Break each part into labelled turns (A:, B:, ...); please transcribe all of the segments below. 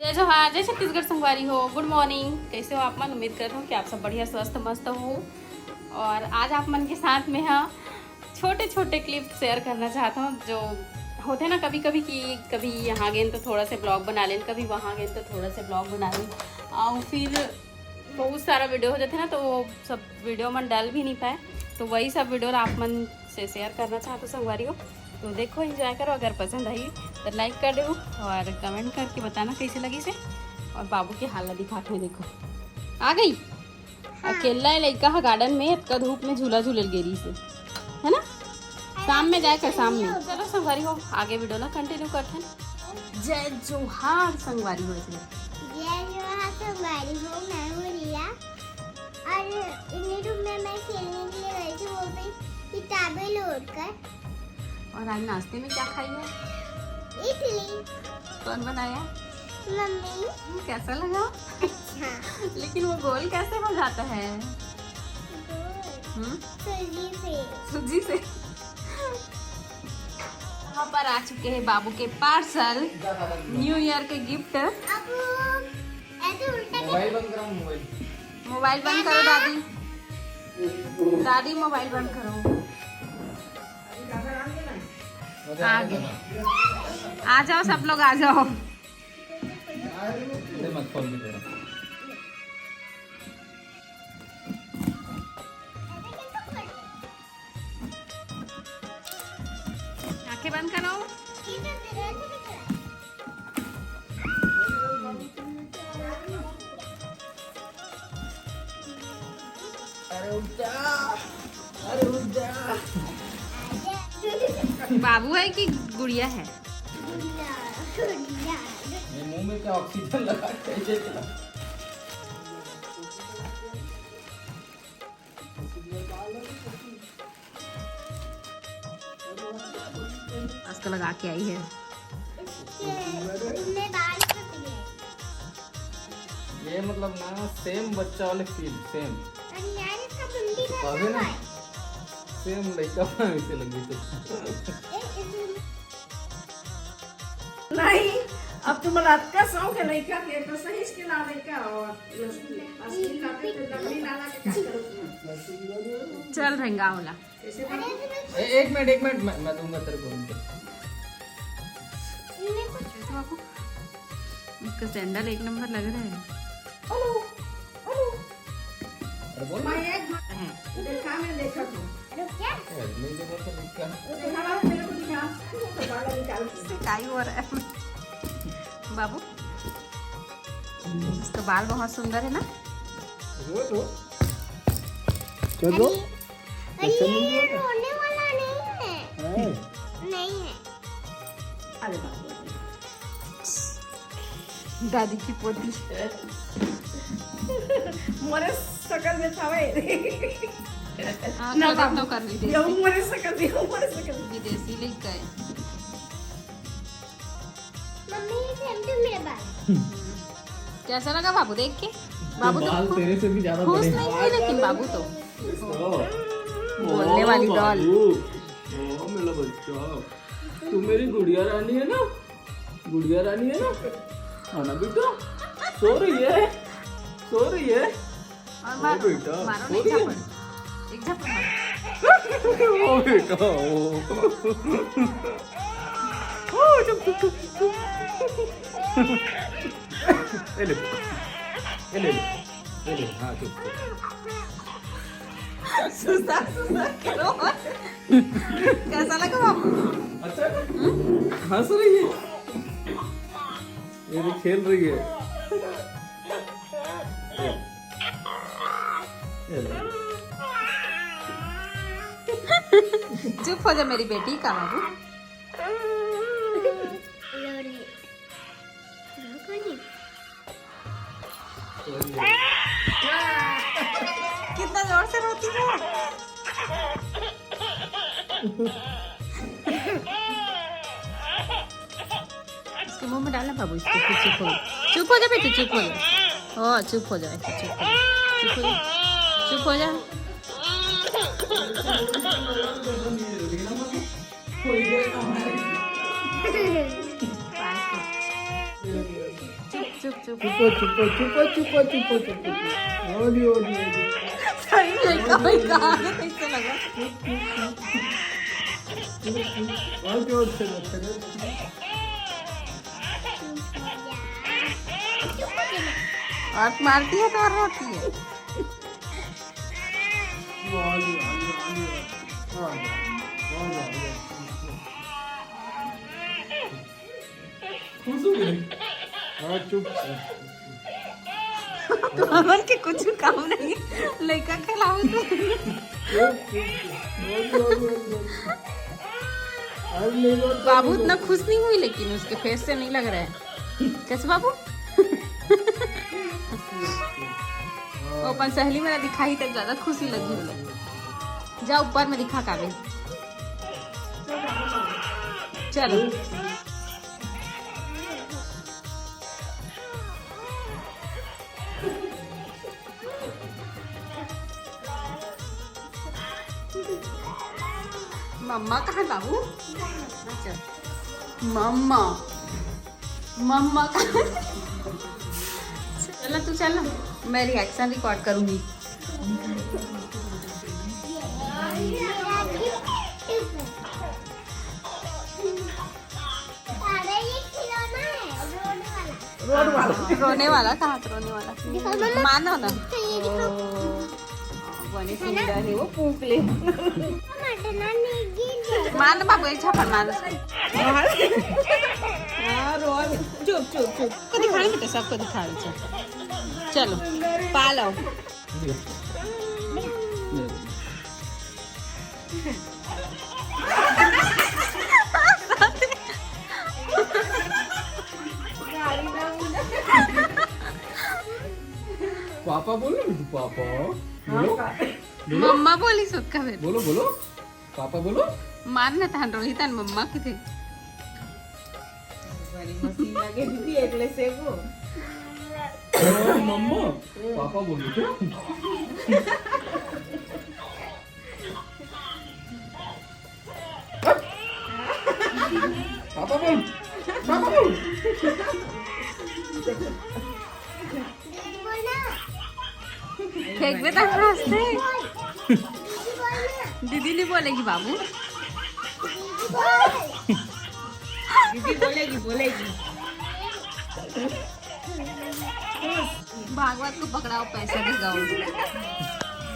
A: जय जोहार, जय छत्तीसगढ़ संगवारी हो। गुड मॉर्निंग, कैसे हो आप मन? उम्मीद करता हूँ कि आप सब बढ़िया स्वस्थ मस्त हो। और आज आप मन के साथ में हाँ छोटे छोटे क्लिप शेयर करना चाहता हूँ जो होते हैं ना कभी कभी कि कभी यहाँ गए तो थोड़ा से ब्लॉग बना लें, कभी वहाँ गए तो थोड़ा से ब्लॉग बना लें और फिर बहुत सारा वीडियो हो जाते हैं ना तो वो सब वीडियो मन डाल भी नहीं पाए, तो वही सब वीडियो आप मन से शेयर करना चाहते हो संगवारी हो। तो देखो, एंजॉय करो। अगर पसंद आई तो लाइक कर दो और कमेंट करके बताना कैसे लगी से। और बाबू की हालत दिखा के देखो, आ गई अकेला है लड़का है गार्डन में, इतना धूप में झूला झूलल गेरी से, है ना? शाम में जाए कर शाम में। चलो संगवारी हो, आगे वीडियो ना कंटिन्यू करते हैं। जय जोहार संगवारी हो।
B: जय जोहार संगवारी हो। मैं हूँ रिया और इन्हीं रूम में मैं खेलने के लिए गई थी, वो भी किताबें लोड कर।
A: और आज नाश्ते में क्या खाई है?
B: इडली।
A: कौन बनाया?
B: मम्मी।
A: कैसा लगा?
B: अच्छा।
A: लेकिन वो गोल कैसे हो जाता है?
B: सूजी से।
A: सूजी से। यहाँ पर आ चुके हैं बाबू के पार्सल, न्यू ईयर के गिफ्ट।
B: अब ऐसे उल्टा
C: मोबाइल बंद करो।
A: मोबाइल बंद करो दादी, दादी मोबाइल बंद करो। आगे आ जाओ, सब लोग आ जाओ।
C: मत खोल के तेरा।
A: आंखें बंद करो।
C: अरे उठ जा, अरे उठ जा।
A: बाबू है कि गुड़िया है?
C: मेरे मुंह में क्या ऑक्सीजन लगा कैसे चला?
A: उसको लगा के आई है।
C: ये मतलब ना सेम बच्चा वाले फील सेम।
B: अरे
C: ना सेम लड़का वैसे लगी तो।
D: नहीं, अब तुम्हाला अतका शौक है लड़का के तो सही इसके ला लड़का और असली लाके तो लकड़ी लाना के क्या करो?
A: चल रहेगा वाला।
C: एक मिनट मैं दूंगा तेरे को उनके।
A: बाबू उसका सैंडल एक नंबर लग रहा है।
D: हेलो हेलो,
C: अरे बोल
D: मैं एक देखा मैं देखा तो
C: नहीं देखा तो लिखा।
D: दिखा मेरे को दिखा तो बाला निकाल के
A: सिकाई हो रहा है बाबू। उसका बाल बहुत सुंदर है ना?
C: चलो
B: ये रोने वाला नहीं है। नहीं है।
D: अरे बाप
A: दादी की पोती।
D: मोरे सकल में थावे
A: ना बाप कर विदेशी,
D: ये मोरे सकल
A: विदेशी लड़का है।
B: मम्मी ये सेम टू मेरे बाल।
A: कैसा लगा बाबू देख के? बाबू
C: बाल
A: तो
C: तेरे से भी ज्यादा
A: खुश
C: बड़े
A: नहीं है, लेकिन बाबू तो बोलने
C: ओ,
A: वाली डॉल।
C: ओ मेरा बच्चा, तू मेरी गुड़िया रानी है ना? गुड़िया रानी है ना? हाँ ना बेटा, सो रही है, सो रही है।
A: और
C: ओ
A: मारो
C: बेटा,
A: मारो
C: सो
A: नहीं,
C: रही है।
A: झपड़ एक झपड़ मारो।
C: ओ बेटा, ओ चुप चुप चुप चुप। ले ले ले ले ले ले, हाँ चुप चुप।
A: सुसा करो। कैसा लगा बाबू?
C: अच्छा हंस रही है, ये भी खेल रही है। ये ले।
A: चुप हो जा मेरी बेटी का बाबू। कितना जोर से रोती है। इसके मुंह में डालना बाबू, इसको फिर चुप हो जा बेटी, चुप हो जा। ओ चुप हो जा, चुप हो जा, चुप हो जा, चुप हो जा। चुप
C: चुपो चुपो चुपो चुपो चुपो चुपो ओली ओली ओली
A: सही लड़का भाई कहाँ है कैसे लगा
C: और जोर से लगता है
A: और मारती है तो और रोती है।
C: ओली ओली ओली खुश हो गई हाँ चुप
A: तो अमन के कुछ काम नहीं लड़का खिलाओ तो बाबू इतना खुश नहीं हुई लेकिन उसके फेस से नहीं लग रहा है कैसे बाबू वो अपन सहेली मेरा दिखाई तक ज्यादा खुशी लगी मुझे। जा ऊपर में दिखा काबिल चलो मम्मा कहाँ बाबू अच्छा मम्मा मम्मा कहाँ चलो तू चलो मैं रिएक्शन रिकॉर्ड करूंगी।
D: रोड वाला
A: रोने वाला कहाँ था रोने वाला मानो ना बने सुंदर है वो पूक ले मान बाबू एक छापड़ मान चुप चुप चुप को दिखाएंगे तो सबको दिखाएंगे चलो पालो
C: पापा बोलो पापा बोलो
A: मम्मा बोली सुक्का फिर
C: बोलो बोलो पापा बोलो
A: मारना था रोहित और मम्मा की थे
D: मशीन लगे दीदी एकले से को
C: मम्मा पापा बोलो क्या पापा बोल पापा बोल
A: फेंक बेटा हंसते दीदी नहीं बोलेगी बाबू
D: दीदी बोलेगी बोलेगी
A: भागवत को पकड़ाओ पैसा दिखाओ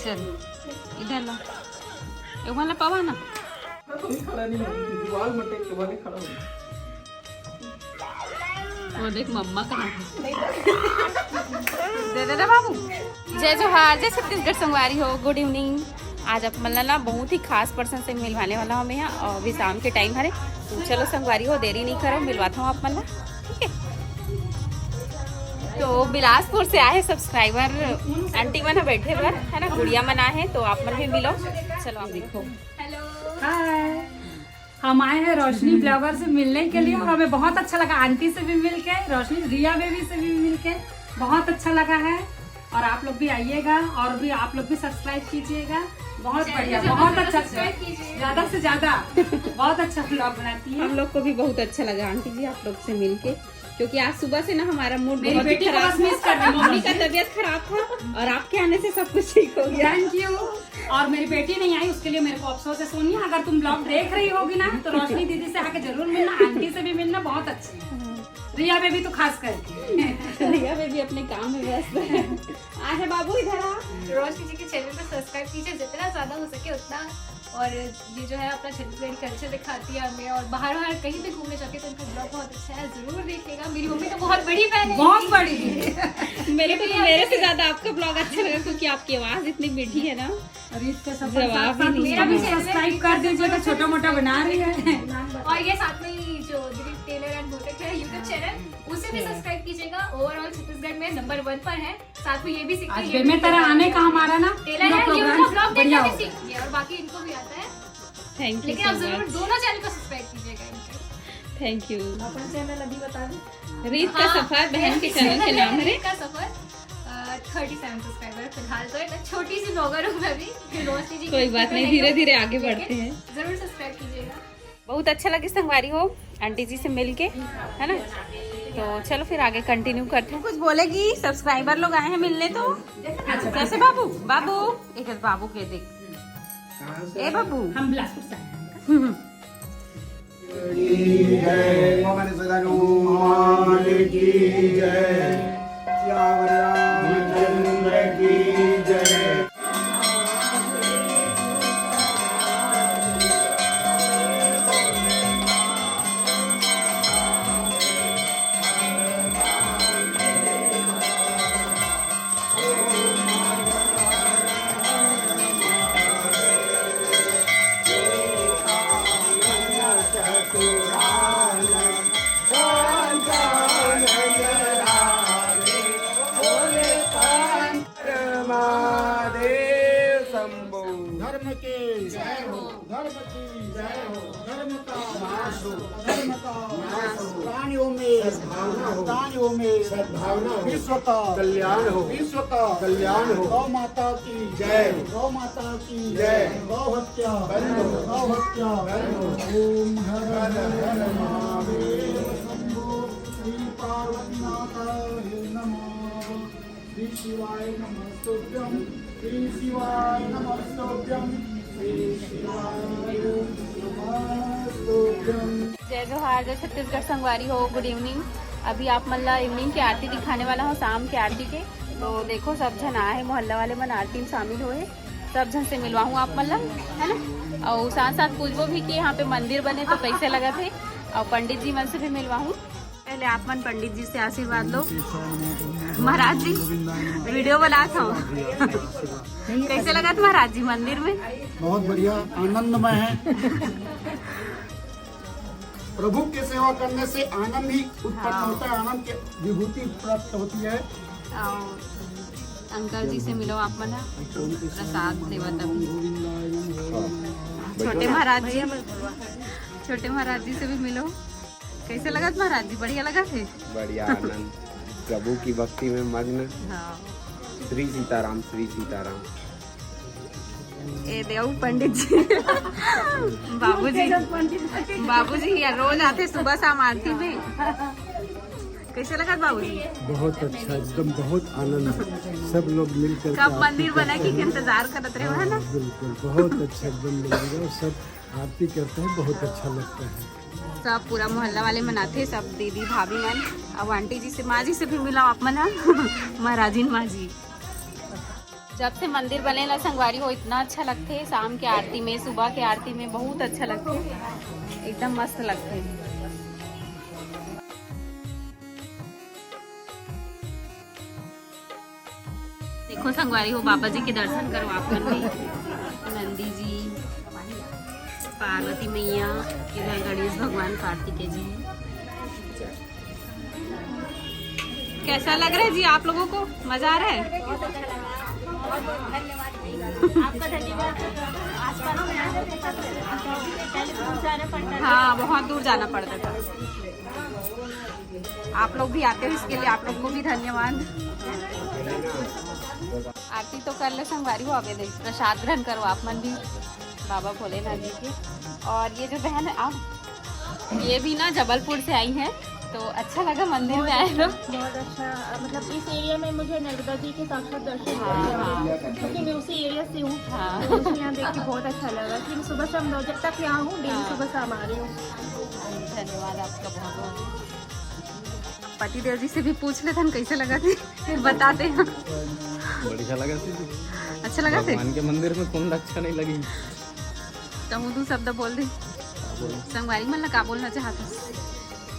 A: चलो इधर ला एक वाला पावा ना
C: खड़ा नहीं दीवार में टेक के वाले खड़ा हो
A: वो देख मम्मा कहाँ दे दे बाबू जय जोहार जय छत्तीसगढ़ संगवारी हो गुड इवनिंग। आज आप मतलब ना बहुत ही खास पर्सन से मिलवाने वाला हूँ मैं यहाँ और अभी शाम के टाइम हरे तो चलो संगवारी हो देरी नहीं करो मिलवाता हूँ आप मतलब ठीक है। तो बिलासपुर से आए सब्सक्राइबर आंटी मन बैठे हुए है ना गुड़िया मना है तो आप मन भी मिलो चलो आप देखो।
E: हाय हम आए हैं रोशनी ब्लॉगर से मिलने के लिए और हमें बहुत अच्छा लगा आंटी से भी मिलके रोशनी रिया बेबी से भी मिलके बहुत अच्छा लगा है और आप लोग भी आइएगा और भी आप लोग भी सब्सक्राइब कीजिएगा बहुत बढ़िया बहुत अच्छा ज्यादा से ज्यादा बहुत अच्छा ब्लॉग बनाती है।
A: हम लोग को भी बहुत अच्छा लगा आंटी जी आप लोग से मिलके क्योंकि आज सुबह से ना हमारा मूड
E: मेरी
A: बहुत
E: बेटी को
A: खराब
E: बस मिस कर रही हूँ।
A: मम्मी का तबीयत खराब था और आपके आने से सब कुछ ठीक हो गया।
E: Thank you. और मेरी बेटी नहीं आई उसके लिए मेरे को अफसोस है सोनिया अगर तुम ब्लॉग देख रही होगी ना तो रोशनी दीदी से आके जरूर मिलना आंटी से भी मिलना बहुत अच्छी है रिया बेबी तो खास करके
A: रिया बेबी अपने काम में व्यस्त है। आजा बाबू इधर आ
F: रोशनी जी के चैनल पर सब्सक्राइब कीजिए जितना ज़्यादा हो सके उतना और ये जो है अपना छत्तीसगढ़ी कल्चर दिखाती है हमें और बाहर कहीं भी घूमने जाके तो इनका ब्लॉग बहुत अच्छा है जरूर देखिएगा। मेरी मम्मी तो बहुत बड़ी फैन है
E: बहुत बड़ी
A: मेरे से ज्यादा आपका ब्लॉग अच्छा लगा क्योंकि आपकी आवाज इतनी मीठी है ना
E: और इसके साथ
A: जवाब ही नहीं
E: मेरा भी सब्सक्राइब कर दीजिएगा छोटा मोटा बना रही है
F: और ये साथ में ही जो दिलीप टेलर एंड बोटक है यूट्यूब चैनल उसे भी सब्सक्राइब कीजिएगा। ओवरऑल छत्तीसगढ़ में नंबर 1 पर है। साथ में ये भी
E: आज
F: सीखिए
E: बेमे तरह आने का हमारा ना
F: टेलर है
E: पूरा
F: ये उनका
E: प्रोग्राम
F: ब्लॉग
E: बढ़िया
F: देखने
E: होगा।
F: सीखिए और बाकी इनको भी आता है
A: थैंक यू
F: लेकिन आप
A: सो
F: जरूर
A: मच
F: दोनों चैनल को सब्सक्राइब कीजिएगा इनके।
A: Thank you.
D: अपन चैनल अभी बता दे
A: रीत का सफर बहन के चैनल के नाम है
F: रीत का सफर 37 सब्सक्राइबर फिलहाल तो एक छोटी सी ब्लॉगर हूँ मैं भी फिर रोशनी जी
A: कोई बात नहीं धीरे धीरे आगे बढ़ते हैं।
F: जरूर सब्सक्राइब कीजिएगा।
A: बहुत अच्छा लगे संगवारी हो आंटी जी से मिलके है ना तो चलो फिर आगे कंटिन्यू करते हैं। कुछ बोलेगी? सब्सक्राइबर लोग आए हैं मिलने तो कैसे बाबू? बाबू एक बाबू के देख, ए बाबू
E: हम बिलासपुर से आए हैं।
G: धर्म के जय हो, धर्म की जय हो, धर्म का नाश हो, धर्म का नाश हो, प्राणियों में सद्भावना हो, प्राणियों में सद्भावना हो, विश्व का कल्याण हो, विश्व का कल्याण हो। गौ माता की जय, गौ माता की जय, गौ हत्या बंद हो, गौ हत्या बंद हो। ओम हर हर हर महादेव शंभो, श्री पार्वती माताये नमः, श्री शिवाय नमस्तुभ्यं, श्री शिवाय नमस्तुभ्यं, श्री शिवाय नमस्तुभ्यं।
A: जय जोहार, जय छत्तीसगढ़ संगवारी हो। Good evening. अभी आप मतलब इवनिंग की आरती दिखाने वाला हूँ, शाम की आरती के। तो देखो सब जन आए हैं, मोहल्ला वाले मन आरती में शामिल हुए। सब जन से मिलवा हूँ आप मतलब, है ना। और साथ साथ पूछो भी कि यहाँ पे मंदिर बने तो कैसे लगा थे, और पंडित जी मन से भी मिलवा हूँ। पहले आप मन पंडित जी से आशीर्वाद लो। महाराज जी वीडियो बनाता हूँ। कैसे लगा था महाराज जी मंदिर में?
G: बहुत बढ़िया, आनंदमय है। प्रभु की सेवा करने से आनंद ही उत्पन्न होता है, आनंद की विभूति प्राप्त होती है।
A: अंकल जी से मिलो आप मन, प्रसाद सेवा तभी। छोटे महाराज जी, छोटे महाराज जी से भी मिलो। कैसे लगा महाराज जी? बढ़िया लगा थे?
H: बढ़िया, आनंद। प्रभु की भक्ति में मग्न।
A: हाँ।
H: श्री सीताराम, श्री सीताराम।
A: ए देव पंडित जी, बाबूजी, बाबूजी यार रोज आते सुबह शाम आरती में। कैसे लगा बाबूजी?
G: बहुत अच्छा, एकदम बहुत आनंद। सब लोग मिलकर
A: कब मंदिर बना कि इंतजार करते रहे, है ना?
G: बिल्कुल, बहुत अच्छा एकदम लगेगा। सब आरती करते हैं, बहुत अच्छा लगता है।
A: सब पूरा मोहल्ला वाले मनाते, सब दीदी भाभी मन। अब आंटी जी से, माँ जी से भी मिला आप मना। महाराजिन माँ जी। जब से मंदिर बने ला संगवारी हो, इतना अच्छा लगते। शाम के आरती में, सुबह के आरती में बहुत अच्छा लगते, एकदम मस्त लगते। देखो संगवारी हो, बाबा जी के दर्शन करो आप मन भी। नंदी जी, पार्वती मैया, इधर गणेश भगवान, कार्तिकेय जी। कैसा लग रहा है जी आप लोगों को? मजा आ रहा है?
B: आपका धन्यवाद।
A: हाँ, बहुत दूर जाना पड़ता था। आप लोग भी आते हो, इसके लिए आप लोग को भी धन्यवाद। आरती तो कर ले संगवारी हो, अबे देख प्रसाद ग्रहण करो आप मन भी बाबा भोलेनाथ जी के। और ये जो बहन है, आप ये भी ना जबलपुर से आई हैं, तो अच्छा लगा मंदिर में आए तो।
B: बहुत अच्छा, मतलब इस एरिया में मुझे नर्मदा जी के साक्षात दर्शन
A: हाँ, हाँ।
B: क्योंकि मैं उसी एरिया से हूँ।
A: हाँ।
B: तो मुझे यहाँ देख के बहुत अच्छा लगा कि मैं सुबह शाम जब तक यहाँ हूँ, डेली सुबह शाम आ रही हूँ।
A: धन्यवाद आपका बहुत बहुत। पति देव जी से भी पूछ लेते हैं कैसे लगा थे, बताते हैं।
H: बढ़िया लगा थी।
A: अच्छा लगा थे?
H: भगवान के मंदिर में कौन अच्छा नहीं लगी।
A: कहूँ तू शब्द बोल दे संगवारी मन का बोलना चाहता।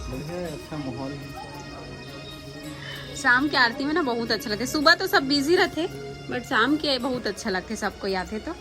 H: बढ़िया, अच्छा माहौल है।
A: शाम की आरती में ना बहुत अच्छा लगता है। सुबह तो सब बिजी रहते, बट शाम के बहुत अच्छा लगते, सबको आते तो।